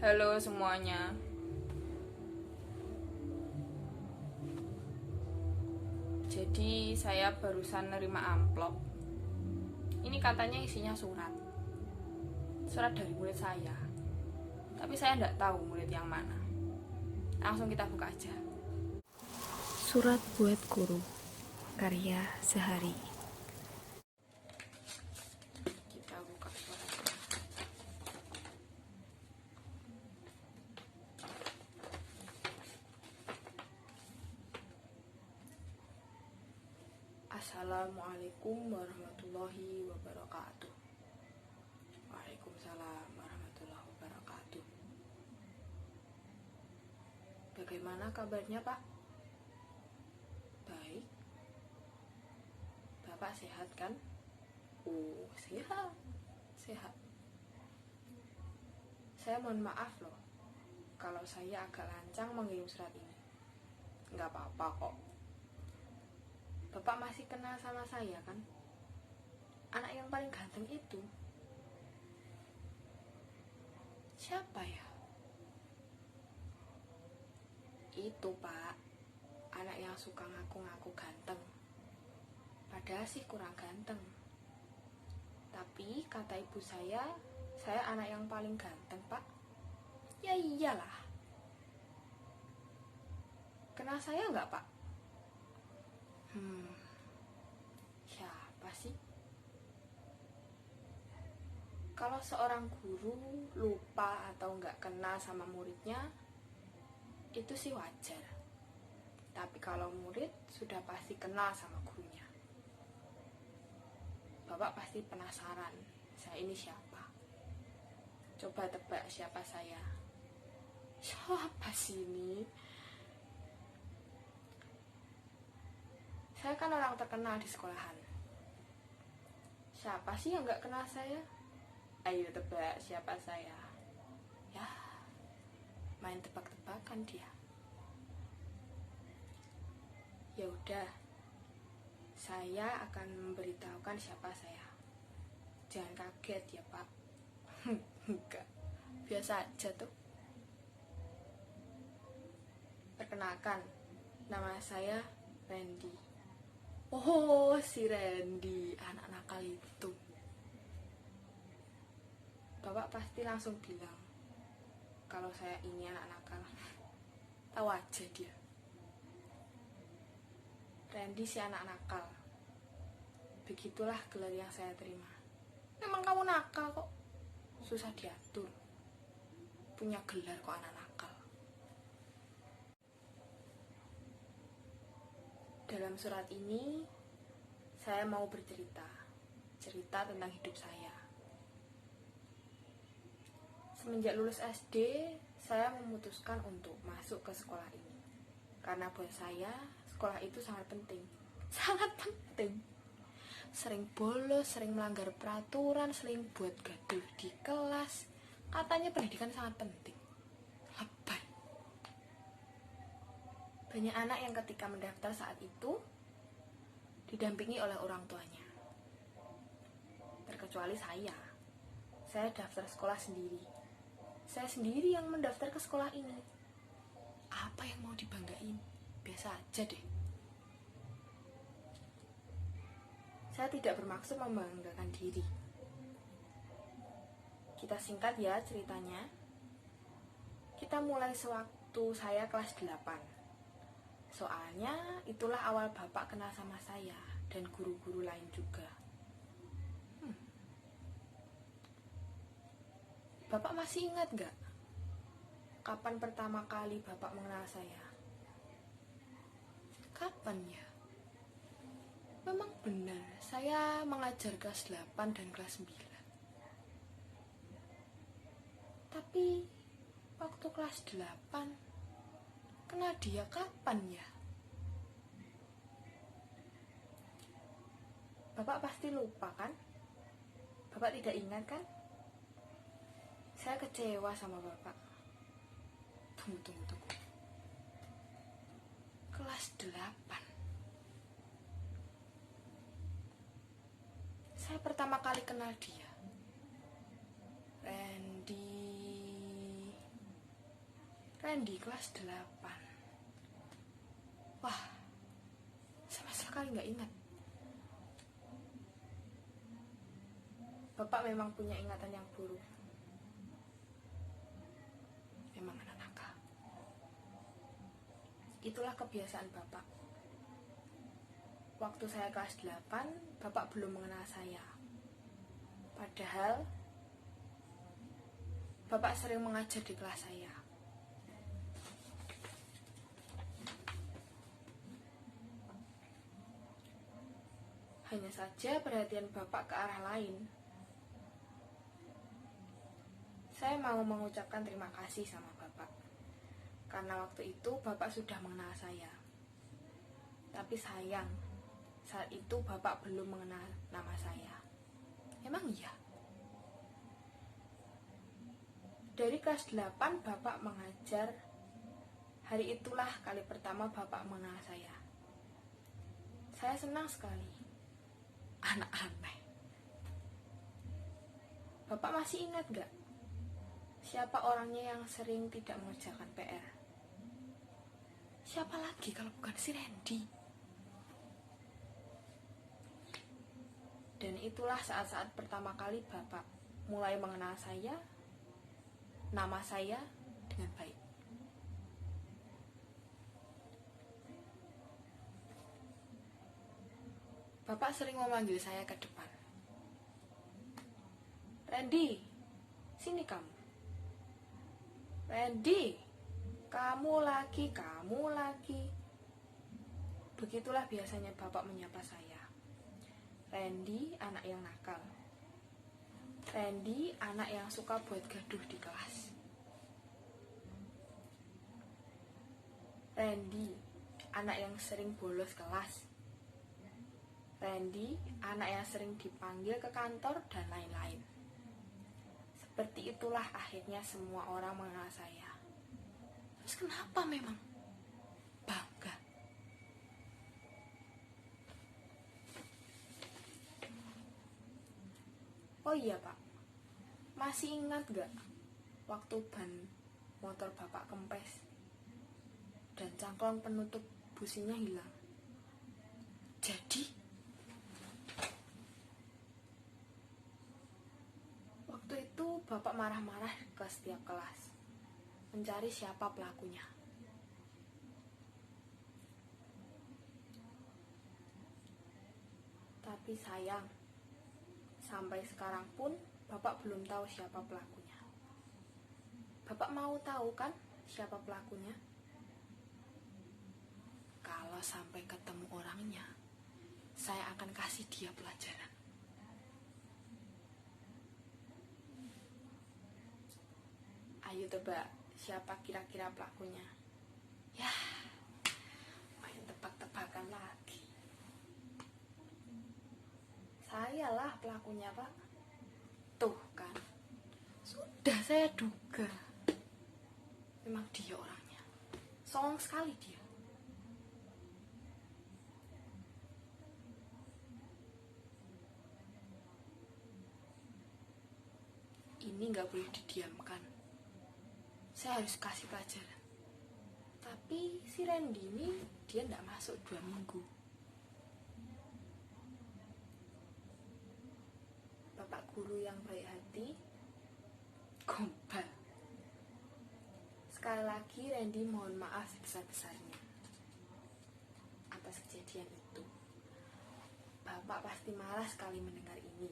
Halo semuanya. Jadi saya barusan nerima amplop. Ini katanya isinya surat. Surat dari murid saya. Tapi saya tidak tahu murid yang mana. Langsung kita buka aja. Surat buat guru, karya Sehari. Kita buka suratnya. Assalamualaikum warahmatullahi wabarakatuh. Waalaikumsalam warahmatullahi wabarakatuh. Bagaimana kabarnya, Pak? Baik. Bapak sehat kan? Oh, sehat. Sehat. Saya mohon maaf loh kalau saya agak lancang mengirim surat ini. Nggak apa-apa kok. Bapak masih kenal sama saya kan? Anak yang paling ganteng itu. Siapa ya? Itu, Pak. Anak yang suka ngaku-ngaku ganteng. Padahal sih kurang ganteng. Tapi kata ibu saya anak yang paling ganteng, Pak. Ya iyalah. Kenal saya nggak, Pak? Siapa sih? Kalau seorang guru lupa atau nggak kenal sama muridnya, itu sih wajar. Tapi kalau murid sudah pasti kenal sama gurunya. Bapak pasti penasaran, saya ini siapa? Coba tebak siapa saya. Siapa sih ini? Saya kan orang terkenal di sekolahan. Siapa sih yang nggak kenal saya? Ayo tebak siapa saya. Ya, main tebak-tebakan dia. Ya udah, saya akan memberitahukan siapa saya. Jangan kaget ya, Pak. Enggak, biasa aja tuh. Perkenalkan, nama saya Randy. Oh, si Randy, anak nakal itu. Bapak pasti langsung bilang kalau saya ini anak nakal. Tahu aja dia. Randy si anak nakal. Begitulah gelar yang saya terima. Memang kamu nakal kok. Susah diatur. Punya gelar kok anak nakal. Dalam surat ini saya mau bercerita. Cerita tentang hidup saya. Semenjak lulus SD, saya memutuskan untuk masuk ke sekolah ini. Karena buat saya, sekolah itu sangat penting. Sangat penting. Sering bolos, sering melanggar peraturan, sering buat gaduh di kelas. Katanya pendidikan sangat penting. Lebay. Banyak anak yang ketika mendaftar saat itu didampingi oleh orang tuanya. Terkecuali saya. Saya daftar sekolah sendiri. Saya sendiri yang mendaftar ke sekolah ini. Apa yang mau dibanggain? Biasa aja deh. Saya tidak bermaksud membanggakan diri. Kita singkat ya ceritanya. Kita mulai sewaktu saya kelas 8. Soalnya itulah awal Bapak kenal sama saya dan guru-guru lain juga. Bapak masih ingat gak? Kapan pertama kali Bapak mengenal saya? Kapan ya? Memang benar, saya mengajar kelas 8 dan kelas 9. Tapi waktu kelas 8, kenal dia kapan ya? Bapak pasti lupa kan? Bapak tidak ingat kan? Saya kecewa sama Bapak. Tunggu. Kelas 8. Saya pertama kali kenal dia. Randy Randy kelas 8. Wah, sama sekali nggak ingat. Bapak memang punya ingatan yang buruk. Memang anak nakal. Itulah kebiasaan Bapak. Waktu saya kelas 8, Bapak belum mengenal saya. Padahal Bapak sering mengajar di kelas saya. Hanya saja perhatian Bapak ke arah lain. Saya mau mengucapkan terima kasih sama Bapak, karena waktu itu Bapak sudah mengenal saya. Tapi sayang, saat itu Bapak belum mengenal nama saya. Emang iya? Dari kelas 8 Bapak mengajar. Hari itulah kali pertama Bapak mengenal saya. Saya senang sekali. Anak aneh. Bapak masih ingat gak? Siapa orangnya yang sering tidak mengerjakan PR? Siapa lagi kalau bukan si Randy? Dan itulah saat-saat pertama kali Bapak mulai mengenal saya, nama saya dengan baik. Bapak sering memanggil saya ke depan. Randy, sini kamu. Randy, kamu lagi. Begitulah biasanya Bapak menyapa saya. Randy, anak yang nakal. Randy, anak yang suka buat gaduh di kelas. Randy, anak yang sering bolos kelas. Randy, anak yang sering dipanggil ke kantor dan lain-lain. Seperti itulah akhirnya semua orang mengenal saya. Terus kenapa memang? Bangga. Oh iya Pak, masih ingat gak waktu ban motor Bapak kempes dan cangklong penutup businya hilang? Jadi waktu itu Bapak marah-marah ke setiap kelas, mencari siapa pelakunya. Tapi sayang, sampai sekarang pun Bapak belum tahu siapa pelakunya. Bapak mau tahu kan siapa pelakunya? Kalau sampai ketemu orangnya, saya akan kasih dia pelajaran. Ayo tebak, siapa kira-kira pelakunya? Ya, main tebak-tebakan lagi. Sayalah pelakunya Pak. Tuh kan, sudah saya duga. Memang dia orangnya. Songong sekali dia. Ini gak boleh didiamkan. Saya harus kasih pelajaran. Tapi si Randy ini dia gak masuk 2 minggu. Bapak guru yang baik hati, gombal. Sekali lagi Randy mohon maaf sebesar-besarnya atas kejadian itu. Bapak pasti marah sekali mendengar ini.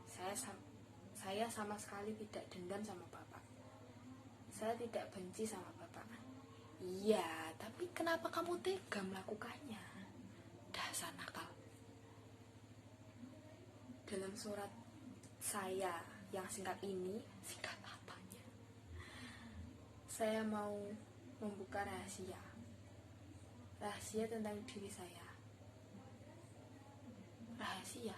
Saya sama sekali tidak dendam sama Bapak. Saya tidak benci sama Bapak. Iya, tapi kenapa kamu tega melakukannya? Dasar nakal. Dalam surat saya yang singkat ini, singkat apanya? Saya mau membuka rahasia tentang diri saya. Rahasia.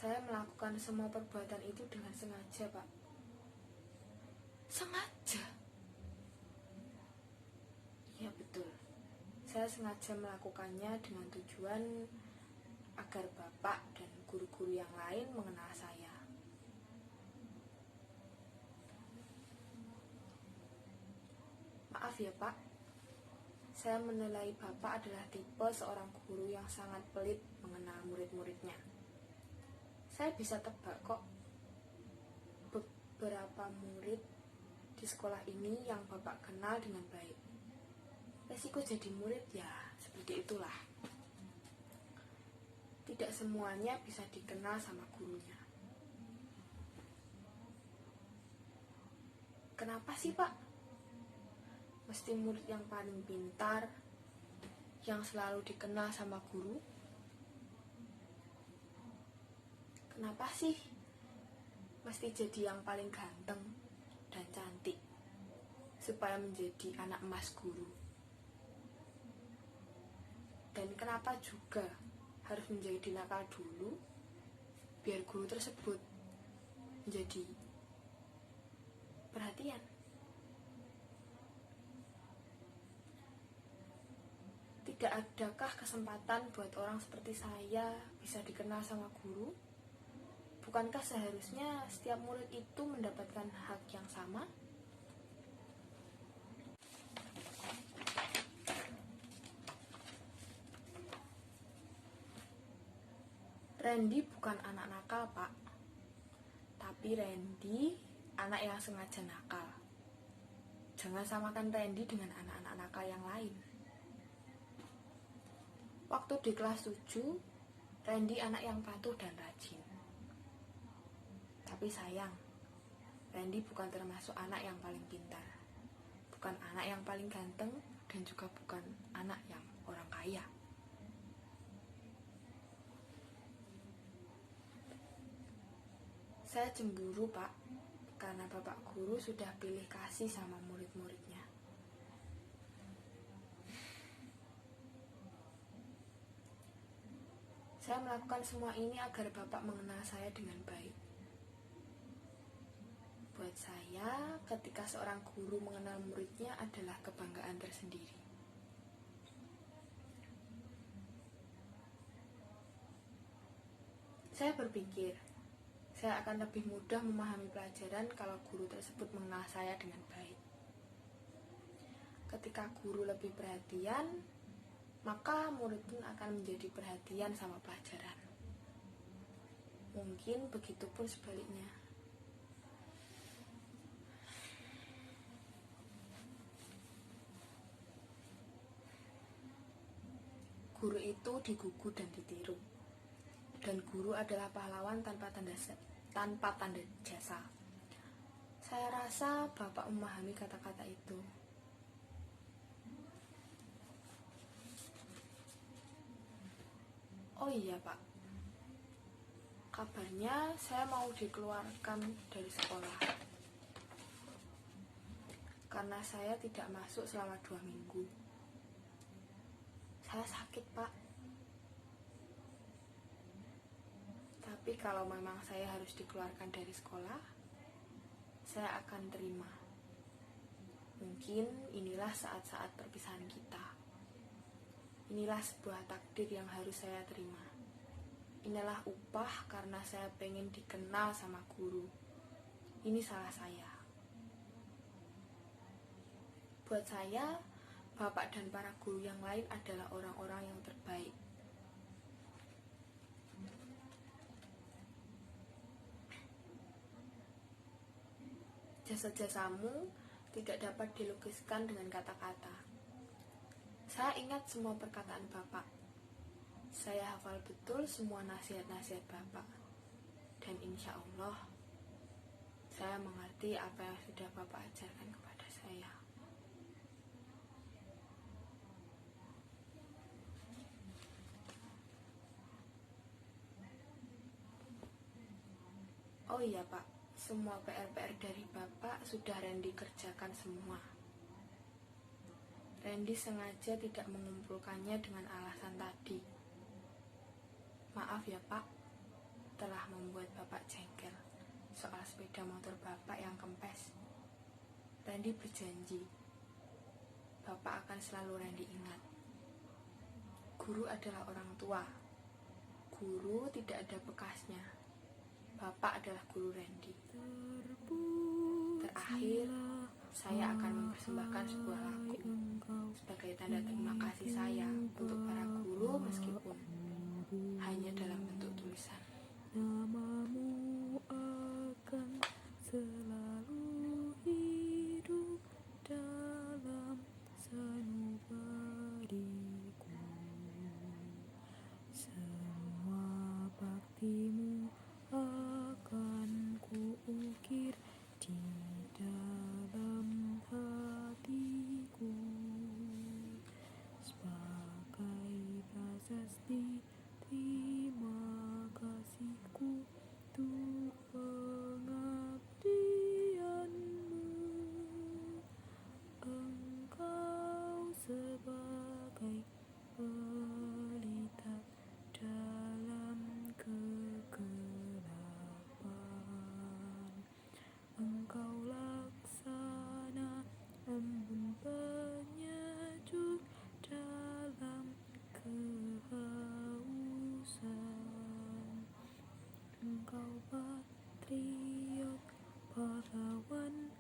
Saya melakukan semua perbuatan itu dengan sengaja, Pak. Sengaja? Ya betul. Saya sengaja melakukannya dengan tujuan agar Bapak dan guru-guru yang lain mengenal saya. Maaf ya Pak, saya menilai Bapak adalah tipe seorang guru yang sangat pelit mengenal murid-muridnya. Saya bisa tebak kok, beberapa murid di sekolah ini yang Bapak kenal dengan baik. Resiko jadi murid ya seperti itulah. Tidak semuanya bisa dikenal sama gurunya. Kenapa sih Pak? Mesti murid yang paling pintar, yang selalu dikenal sama guru? Kenapa sih mesti jadi yang paling ganteng dan cantik supaya menjadi anak emas guru? Dan kenapa juga harus menjadi nakal dulu biar guru tersebut menjadi perhatian? Tidak adakah kesempatan buat orang seperti saya bisa dikenal sama guru? Bukankah seharusnya setiap murid itu mendapatkan hak yang sama? Randy bukan anak nakal, Pak. Tapi Randy anak yang sengaja nakal. Jangan samakan Randy dengan anak-anak nakal yang lain. Waktu di kelas 7, Randy anak yang patuh dan rajin. Tapi sayang, Randy bukan termasuk anak yang paling pintar, bukan anak yang paling ganteng, dan juga bukan anak yang orang kaya. Saya cemburu, Pak, karena Bapak Guru sudah pilih kasih sama murid-muridnya. Saya melakukan semua ini agar Bapak mengenal saya dengan baik. Buat saya, ketika seorang guru mengenal muridnya adalah kebanggaan tersendiri. Saya berpikir, saya akan lebih mudah memahami pelajaran kalau guru tersebut mengenal saya dengan baik. Ketika guru lebih perhatian, maka murid pun akan menjadi perhatian sama pelajaran. Mungkin begitu pun sebaliknya. Guru itu digugu dan ditiru. Dan guru adalah pahlawan tanpa tanda jasa. Saya rasa Bapak memahami kata-kata itu. Oh iya Pak, kabarnya saya mau dikeluarkan dari sekolah karena saya tidak masuk selama 2 minggu. Saya sakit Pak. Tapi kalau memang saya harus dikeluarkan dari sekolah, saya akan terima. Mungkin inilah saat-saat perpisahan kita. Inilah sebuah takdir yang harus saya terima. Inilah upah karena saya pengen dikenal sama guru. Ini salah saya. Buat saya, Bapak dan para guru yang lain adalah orang-orang yang terbaik. Jasa-jasamu tidak dapat dilukiskan dengan kata-kata. Saya ingat semua perkataan Bapak. Saya hafal betul semua nasihat-nasihat Bapak. Dan insya Allah, saya mengerti apa yang sudah Bapak ajarkan kepada saya. Oh iya Pak, semua PR-PR dari Bapak sudah Randy kerjakan semua. Randy sengaja tidak mengumpulkannya dengan alasan tadi. Maaf ya Pak, telah membuat Bapak jengkel soal sepeda motor Bapak yang kempes. Randy berjanji, Bapak akan selalu Randy ingat. Guru adalah orang tua. Guru tidak ada bekasnya. Bapak adalah guru Randy. Terakhir, saya akan mempersembahkan sebuah lagu sebagai tanda terima kasih saya untuk para guru meskipun hanya dalam bentuk tulisan. Namamu akan selalu hidup dalam sanubariku. Semua baktimu akan kuukir di dalam hatiku sebagai prasasti terima kasihku untuk pengabdianmu. Engkau sebagai pelita dalam kegelapan. Engkau laksana embun penyejuk dalam kehausan. Engkau patriot pahlawan